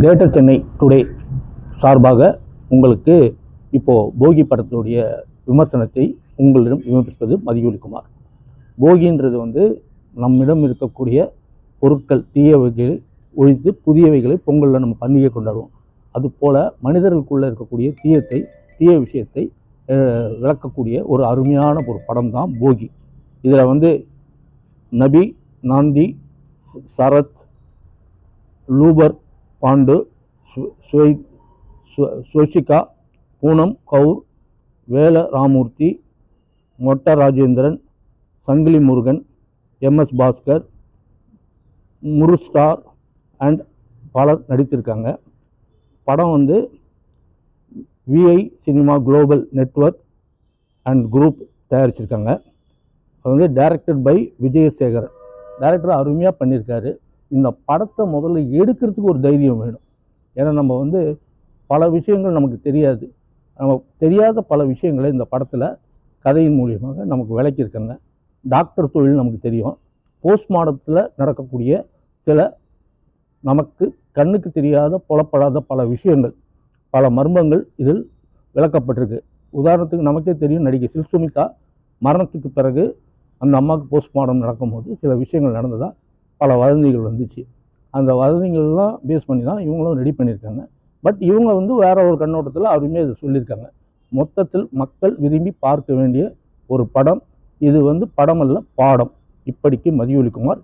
Greater Chennai today சார்பாக உங்களுக்கு இப்போது போகி படத்துடைய விமர்சனத்தை உங்களிடம் விமர்சிப்பது மதியொலிக்குமார். போகின்றது நம்மிடம் இருக்கக்கூடிய பொருட்கள் தீயவைகளை ஒழித்து புதியவைகளை பொங்கலில் நம்ம பண்டிகை கொண்டாடுவோம். அதுபோல் மனிதர்களுக்குள்ளே இருக்கக்கூடிய தீய விஷயத்தை விளக்கக்கூடிய ஒரு அருமையான ஒரு படம் தான் போகி. இதில் நபி, நாந்தி, சரத், லூபர், பாண்டு, ஸ்வசிகா, பூனம் கவுர், வேல ராமூர்த்தி, மொட்ட ராஜேந்திரன், சங்கிலி முருகன், MS பாஸ்கர், முருஸ்டார் அண்ட் பலர் நடித்திருக்காங்க. படம் VI cinema global network and group தயாரிச்சிருக்காங்க. அது டைரக்டட் பை விஜயசேகர். டைரக்டர் அருமையாக பண்ணியிருக்காரு. இந்த படத்தை முதல்ல எடுக்கிறதுக்கு ஒரு தைரியம் வேணும். ஏன்னா நம்ம பல விஷயங்கள் நமக்கு தெரியாது. தெரியாத பல விஷயங்களை இந்த படத்தில் கதையின் மூலியமாக நமக்கு விளக்கியிருக்காங்க. டாக்டர் தொழில் நமக்கு தெரியும். போஸ்ட்மார்ட்டத்தில் நடக்கக்கூடிய சில நமக்கு கண்ணுக்கு தெரியாத புலப்படாத பல விஷயங்கள், பல மர்மங்கள் இதில் விளக்கப்பட்டிருக்கு. உதாரணத்துக்கு நமக்கே தெரியும், நடிகை சுமிதா மரணத்துக்கு பிறகு அந்த அம்மாவுக்கு போஸ்ட்மார்ட்டம் நடக்கும்போது சில விஷயங்கள் நடந்ததாக பல வதந்திகள் வந்துச்சு. அந்த வதந்திகள்லாம் பேஸ் பண்ணி தான் இவங்களும் ரெடி பண்ணியிருக்காங்க. பட் இவங்க வேற ஒரு கண்ணோட்டத்தில் அருமையாக இதை சொல்லியிருக்காங்க. மொத்தத்தில் மக்கள் விரும்பி பார்க்க வேண்டிய ஒரு படம் இது. படம் அல்ல, பாடம். இப்படிக்கு மதியொலிக்குமார்.